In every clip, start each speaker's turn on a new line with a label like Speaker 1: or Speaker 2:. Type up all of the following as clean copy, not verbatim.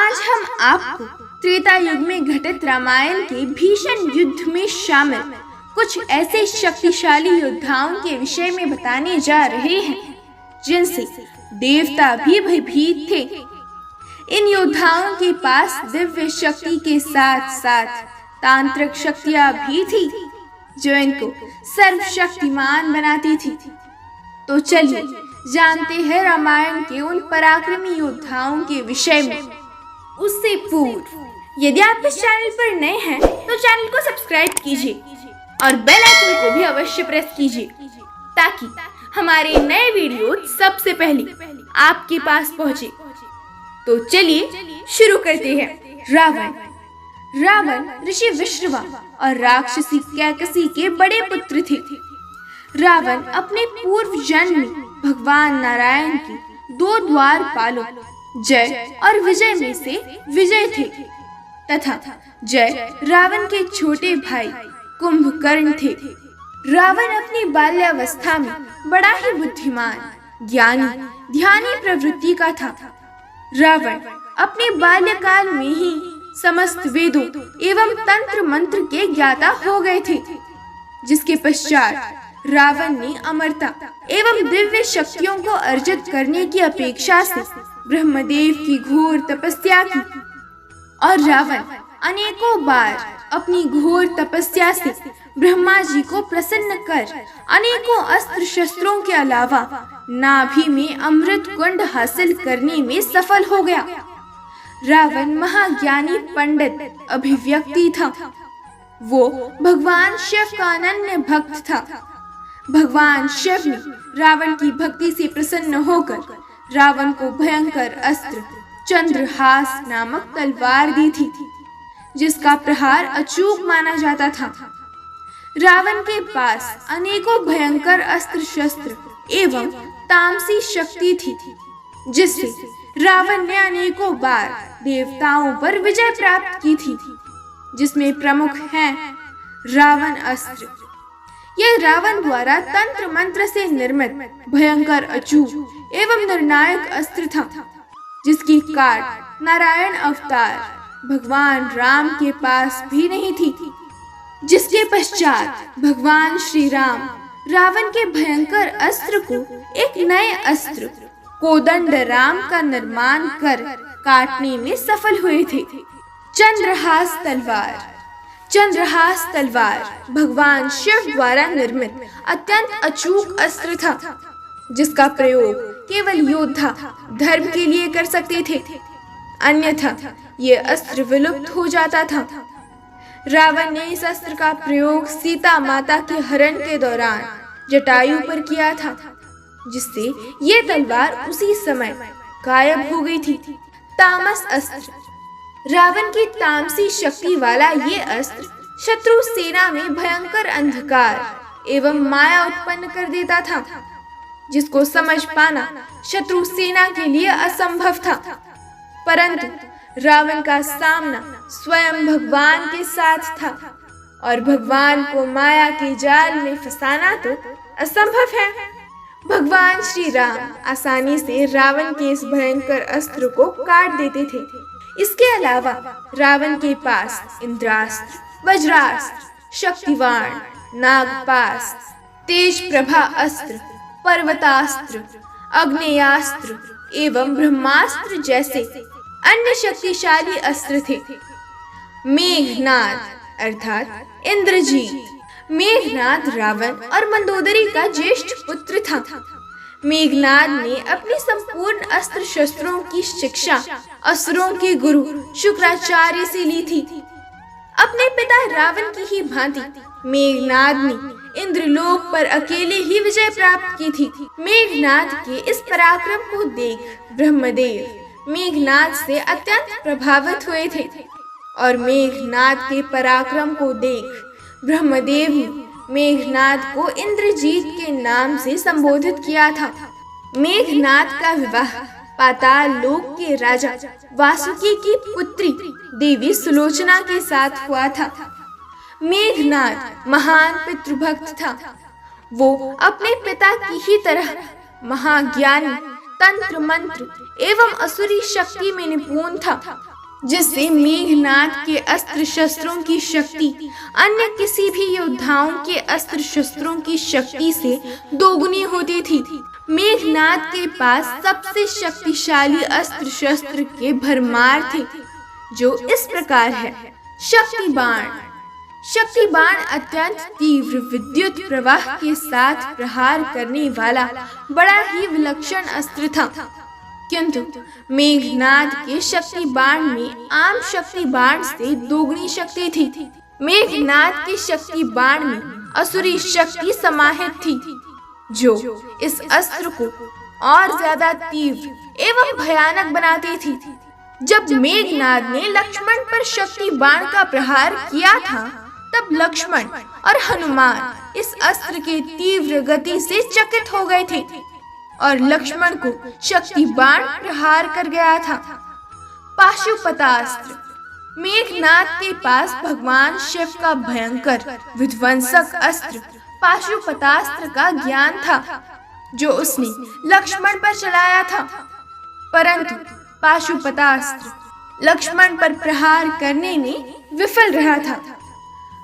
Speaker 1: आज हम आपको त्रेता युग में घटित रामायण के भीषण युद्ध में शामिल कुछ ऐसे शक्तिशाली योद्धाओं के विषय में बताने जा रहे हैं जिनसे देवता भी भयभीत थे। इन योद्धाओं के पास दिव्य शक्ति के साथ साथ तांत्रिक शक्तियां भी थी जो इनको सर्वशक्तिमान बनाती थी। तो चलिए जानते हैं रामायण के उन पराक्रमी योद्धाओं के विषय में। उससे पूर्व यदि आप इस चैनल पर नए हैं तो चैनल को सब्सक्राइब कीजिए और बेल आइकन को भी अवश्य प्रेस कीजिए ताकि हमारे नए वीडियो सबसे पहले आपके पास पहुंचे। तो चलिए शुरू करते हैं। रावण ऋषि विश्रवा और राक्षसी कैकसी के बड़े पुत्र थे। रावण अपने पूर्व जन्म में भगवान नारायण के दो द्वारपालों जय और विजय में से विजय थे तथा जय रावण के छोटे भाई कुंभकर्ण थे। रावण अपनी बाल्यावस्था में बड़ा ही बुद्धिमान, ज्ञानी, ध्यानी प्रवृत्ति का था। रावण अपने बाल्यकाल में ही समस्त वेदों एवं तंत्र मंत्र के ज्ञाता हो गए थे, जिसके पश्चात रावण ने अमरता एवं दिव्य शक्तियों को अर्जित करने की अपेक्षा से ब्रह्मदेव की घोर तपस्या की और रावण अनेकों बार अपनी घोर तपस्या से ब्रह्मा जी को प्रसन्न कर अनेकों अस्त्र शस्त्रों के अलावा नाभि में अमृत कुंड हासिल करने में सफल हो गया। रावण महाज्ञानी पंडित अभिव्यक्ति था। वो भगवान शिव का अनन्य भक्त था। भगवान शिव ने रावण की भक्ति से प्रसन्न होकर रावण को भयंकर अस्त्र चंद्रहास नामक तलवार दी थी, जिसका प्रहार अचूक माना जाता था। रावण के पास अनेकों भयंकर अस्त्र शस्त्र एवं तामसी शक्ति थी, जिससे रावण ने अनेकों बार देवताओं पर विजय प्राप्त की थी, जिसमें प्रमुख हैं रावण अस्त्र। यह रावण द्वारा तंत्र मंत्र से निर्मित भयंकर अचूक एवं निर्णायक अस्त्र था, जिसकी काट नारायण अवतार भगवान राम के पास भी नहीं थी। जिसके पश्चात भगवान श्री राम रावण के भयंकर अस्त्र को एक नए अस्त्र कोदंड राम का निर्माण कर काटने में सफल हुए थे। चंद्रहास तलवार भगवान शिव द्वारा निर्मित अत्यंत अचूक अस्त्र था, जिसका प्रयोग केवल योद्धा धर्म के लिए कर सकते थे, अन्यथा ये अस्त्र विलुप्त हो जाता था। रावण ने इस अस्त्र का प्रयोग सीता माता के हरण के दौरान जटायु पर किया था, जिससे ये तलवार उसी समय गायब हो गई थी। तामस अस्त्र रावण की तामसी शक्ति वाला ये अस्त्र शत्रु सेना में भयंकर अंधकार एवं माया उत्पन्न कर देता था, जिसको समझ पाना शत्रु सेना के लिए असंभव था। परंतु रावण का सामना स्वयं भगवान के साथ था और भगवान को माया के जाल में फंसाना तो असंभव है। भगवान श्री राम आसानी से रावण के इस भयंकर अस्त्र को काट देते थे। इसके अलावा रावण के पास इंद्रास्त्र, वज्रास्त्र, शक्तिवाण, नागपाश, तेज प्रभा अस्त्र, पर्वतास्त्र, अग्नेयास्त्र एवं ब्रह्मास्त्र जैसे अन्य शक्तिशाली अस्त्र थे। मेघनाद अर्थात इंद्रजीत। मेघनाद रावण और मंदोदरी का ज्येष्ठ पुत्र था। मेघनाद ने अपनी संपूर्ण अस्त्र शस्त्रों की शिक्षा असुरों के गुरु शुक्राचार्य से ली थी। अपने पिता रावण की ही भांति मेघनाद ने इंद्रलोक पर अकेले ही विजय प्राप्त की थी। मेघनाद के इस पराक्रम को देख ब्रह्मदेव मेघनाद से अत्यंत प्रभावित हुए थे और मेघनाद के पराक्रम को देख ब्रह्मदेव ने मेघनाद को इंद्रजीत के नाम से संबोधित किया था। मेघनाद का विवाह पाताल लोक के राजा वासुकी की पुत्री देवी सुलोचना के साथ हुआ था। मेघनाद महान पितृभक्त था। वो अपने पिता की ही तरह महाज्ञानी, तंत्र मंत्र एवं असुरी शक्ति में निपुण था। जिससे मेघनाद के अस्त्र शस्त्रों की शक्ति अन्य किसी भी योद्धाओं के अस्त्र शस्त्रों की शक्ति से दोगुनी होती थी। मेघनाद के पास सबसे शक्तिशाली अस्त्र शस्त्र के भरमार थे, जो इस प्रकार है। शक्ति बाण। शक्ति बाण अत्यंत तीव्र विद्युत प्रवाह के साथ प्रहार करने वाला बड़ा ही विलक्षण अस्त्र था, किंतु मेघनाद के शक्ति बाण में आम शक्ति बाण से दोगुनी शक्ति थी। मेघनाद के शक्ति बाण में असुरी शक्ति समाहित थी, जो इस अस्त्र को और ज्यादा तीव्र एवं भयानक बनाती थी। जब मेघनाद ने लक्ष्मण पर शक्ति बाण का प्रहार किया था, तब लक्ष्मण और हनुमान इस अस्त्र के तीव्र गति से चकित हो गए थे और लक्ष्मण को शक्ति बाण प्रहार कर गया था। पाशुपतास्त्र। मेघनाद के पास भगवान शिव का भयंकर विध्वंसक अस्त्र पाशुपतास्त्र का ज्ञान था, जो उसने लक्ष्मण पर चलाया था, परंतु पाशुपतास्त्र लक्ष्मण पर प्रहार करने में विफल रहा था।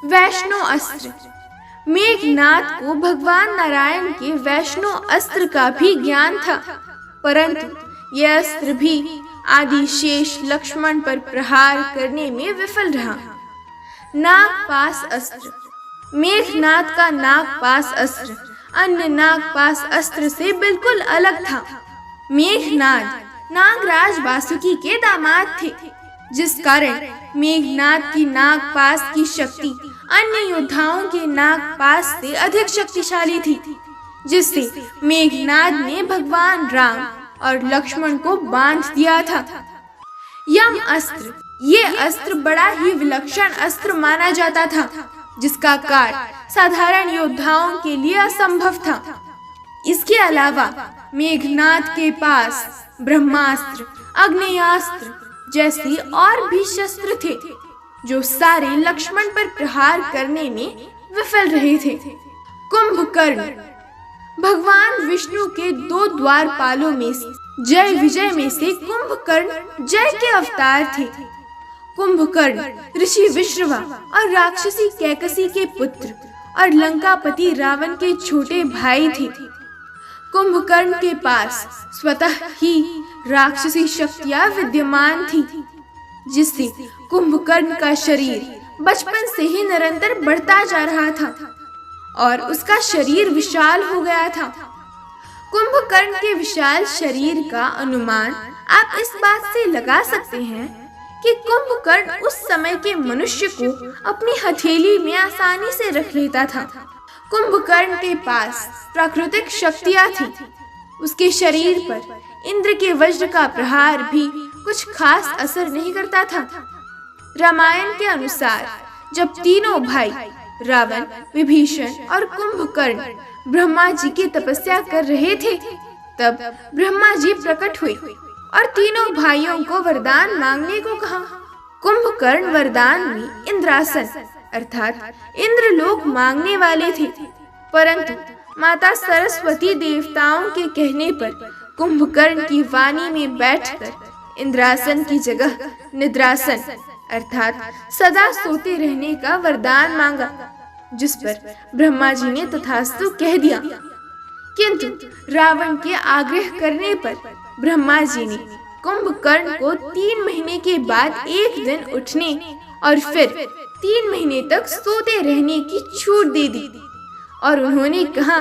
Speaker 1: वैष्णो अस्त्र। मेघनाद को भगवान नारायण के वैष्णो अस्त्र का भी ज्ञान था, परंतु यह अस्त्र भी आदिशेष लक्ष्मण पर प्रहार करने में विफल रहा। नागपाश अस्त्र। मेघनाद का नागपाश अस्त्र अन्य नागपाश अस्त्र से बिल्कुल अलग था। मेघनाद नागराज वासुकी के दामाद थे, जिस कारण मेघनाद की नागपाश की शक्ति अन्य योद्धाओं के नागपाश से अधिक शक्तिशाली थी, जिससे मेघनाद ने भगवान राम और लक्ष्मण को बांध दिया था। यम अस्त्र। ये अस्त्र बड़ा ही विलक्षण अस्त्र माना जाता था, जिसका काट साधारण योद्धाओं के लिए असंभव था। इसके अलावा मेघनाद के पास ब्रह्मास्त्र, आग्नेयास्त्र जैसे और भी शस्त्र थे, जो सारे लक्ष्मण पर प्रहार करने में विफल रहे थे। कुंभकर्ण। भगवान विष्णु के दो द्वारपालों में से जय विजय में से कुंभकर्ण जय के अवतार थे। कुंभकर्ण ऋषि विश्रवा और राक्षसी कैकसी के पुत्र और लंकापति रावण के छोटे भाई थे। कुंभकर्ण के पास स्वतः ही राक्षसी शक्तियां विद्यमान थी, जिससे कुंभकर्ण का शरीर बचपन से ही निरंतर बढ़ता जा रहा था और उसका शरीर विशाल हो गया था। कुंभकर्ण के विशाल शरीर का अनुमान आप इस बात से लगा सकते हैं कि कुंभकर्ण उस समय के मनुष्य को अपनी हथेली में आसानी से रख लेता था। कुंभकर्ण के पास प्राकृतिक शक्तियां थी। उसके शरीर पर इंद्र के वज्र का प्रहार भी कुछ खास असर नहीं करता था। रामायण के अनुसार जब तीनों भाई रावण, विभीषण और कुंभकर्ण ब्रह्मा जी की तपस्या कर रहे थे, तब ब्रह्मा जी प्रकट हुए और तीनों भाइयों को वरदान मांगने को कहा। कुंभकर्ण वरदान में इंद्रासन अर्थात इंद्रलोक मांगने वाले थे, परंतु माता सरस्वती देवताओं के कहने पर कुंभकर्ण की वाणी में बैठकर इंद्रासन की जगह निद्रासन अर्थात सदा सोते रहने का वरदान मांगा, जिस पर ब्रह्मा जी ने तथास्तु कह दिया। किंतु रावण के आग्रह करने पर ब्रह्मा जी ने कुंभकर्ण को 3 महीने के बाद एक दिन उठने और फिर 3 महीने तक सोते रहने की छूट दे दी और उन्होंने कहा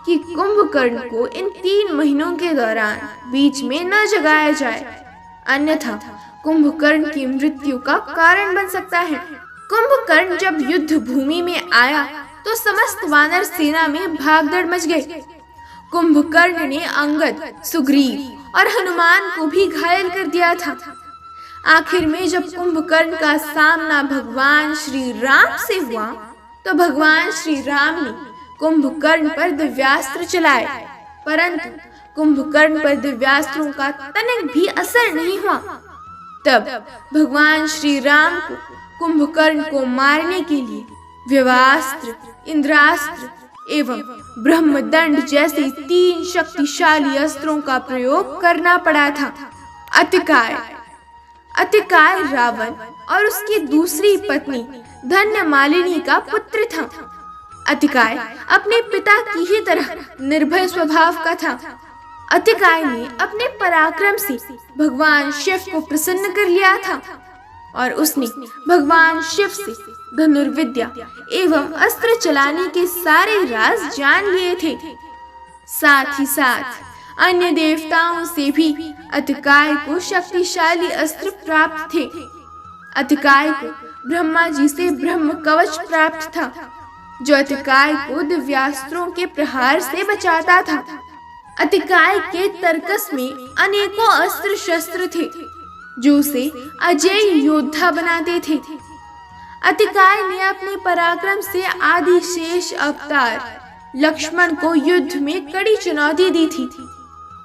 Speaker 1: कि कुंभकर्ण को इन 3 महीनों के दौरान बीच में न जगाया जाए, अन्यथा कुंभकर्ण की मृत्यु का कारण बन सकता है। कुंभकर्ण जब युद्ध भूमि में आया तो समस्त वानर सेना में भागदौड़ मच गई। कुंभकर्ण ने अंगद, सुग्रीव और हनुमान को भी घायल कर दिया था। आखिर में जब कुंभकर्ण का सामना भगवान श्री राम से हुआ तो भगवान श्री राम ने कुंभकर्ण पर दिव्यास्त्र चलाए, परंतु कुंभकर्ण पर दिव्यास्त्रों का तनिक भी असर नहीं हुआ। तब भगवान श्री राम को कुंभकर्ण को मारने के लिए व्यवास्त्र, इंद्रास्त्र एवं ब्रह्मदंड जैसे 3 शक्तिशाली अस्त्रों का प्रयोग करना पड़ा था। अतिकाय। अतिकाय रावण और उसकी दूसरी पत्नी धन्यमालिनी का पुत्र था। अतिकाय अपने पिता की ही तरह निर्भय स्वभाव का था। अतिकाय ने अपने पराक्रम से भगवान शिव को प्रसन्न कर लिया था और उसने भगवान शिव से धनुर्विद्या एवं अस्त्र चलाने के सारे राज जान लिए थे। साथ ही साथ अन्य देवताओं से भी अतिकाय को शक्तिशाली अस्त्र प्राप्त थे। अतिकाय को ब्रह्मा जी से ब्रह्म कवच प्राप्त था, जो अतिकाय को दिव्यास्त्रों के प्रहार से बचाता था। अतिकाय के तर्कस में अनेकों अस्त्र शस्त्र थे, जो उसे अजेय योद्धा बनाते थे। अतिकाय ने अपने पराक्रम से आदिशेष अवतार लक्ष्मण को युद्ध में कड़ी चुनौती दी थी।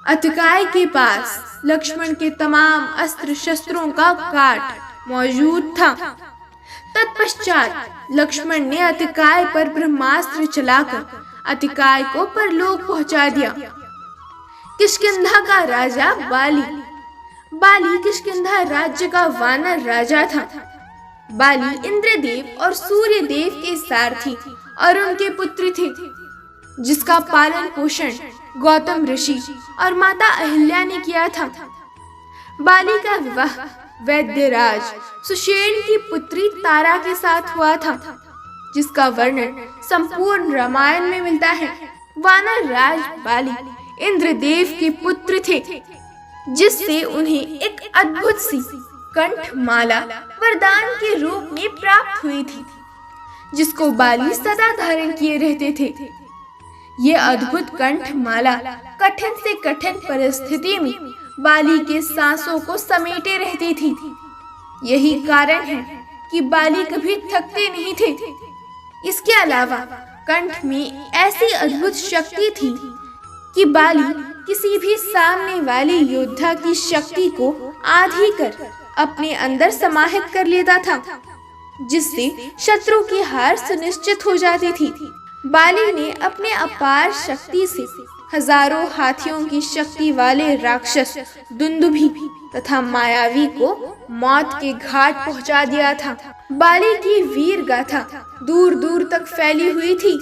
Speaker 1: अतिकाय के पास लक्ष्मण के तमाम अस्त्र शस्त्रों का काट मौजूद था। तत्पश्चात लक्ष्मण ने अतिकाय पर ब्रह्मास्त्र चलाकर अतिकाय को परलोक पहुंचा दिया। किष्किंधा का राजा बाली किष्किंधा राज्य का वानर राजा था। बाली इंद्रदेव और सूर्य देव के सारथी और उनके पुत्र थे, जिसका पालन पोषण गौतम ऋषि और माता अहिल्या ने किया था। बाली का विवाह वैद्यराज सुषेण की पुत्री तारा के साथ हुआ था, जिसका वर्णन संपूर्ण रामायण में मिलता है। वानर राज बाली इंद्रदेव के पुत्र थे, जिससे उन्हें एक अद्भुत सी कंठमाला वरदान के रूप में प्राप्त हुई थी, जिसको बाली सदा धारण किए रहते थे। ये अद्भुत कंठमाला कठिन से कठिन परिस्थिति में बाली के सांसों को समेटे रहती थी। यही कारण है कि बाली कभी थकते नहीं थे। इसके अलावा कंठ में ऐसी अद्भुत शक्ति थी कि बाली किसी भी सामने वाले योद्धा की शक्ति को आधी कर अपने अंदर समाहित कर लेता था, जिससे शत्रु की हार सुनिश्चित हो जाती थी। बाली ने अपने अपार शक्ति से हजारों हाथियों की शक्ति वाले राक्षस दुंदुभी तथा मायावी को मौत के घाट पहुंचा दिया था। बाली की वीर गाथा दूर दूर तक फैली हुई थी,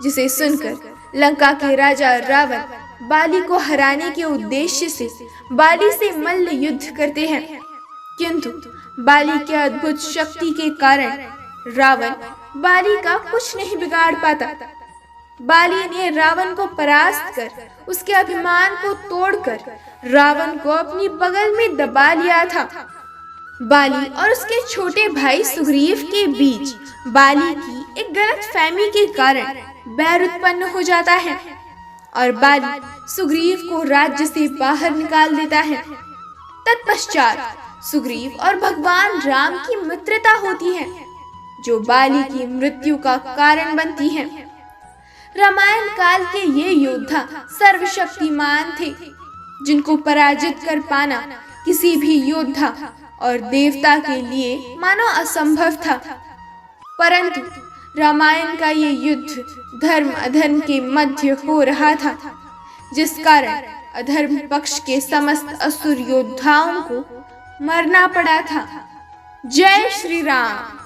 Speaker 1: जिसे सुनकर लंका के राजा रावण बाली को हराने के उद्देश्य से बाली से मल्ल युद्ध करते हैं। किंतु बाली के अद्भुत शक्ति के कारण रावण बाली का कुछ नहीं बिगाड़ पाता। बाली ने रावण को परास्त कर उसके अभिमान को तोड़कर रावण को अपनी बगल में दबा लिया था। बाली और उसके छोटे भाई सुग्रीव के बीच बाली की एक गलतफहमी के कारण बैर उत्पन्न हो जाता है और बाली सुग्रीव को राज्य से बाहर निकाल देता है। तत्पश्चात सुग्रीव और भगवान राम की मित्रता होती है, जो बाली की मृत्यु का कारण बनती है। रामायण काल के ये योद्धा सर्वशक्तिमान थे, जिनको पराजित कर पाना किसी भी योद्धा और देवता के लिए मानो असंभव था। परंतु रामायण का ये युद्ध धर्म अधर्म के मध्य हो रहा था, जिस कारण अधर्म पक्ष के समस्त असुर योद्धाओं को मरना पड़ा था। जय श्री राम।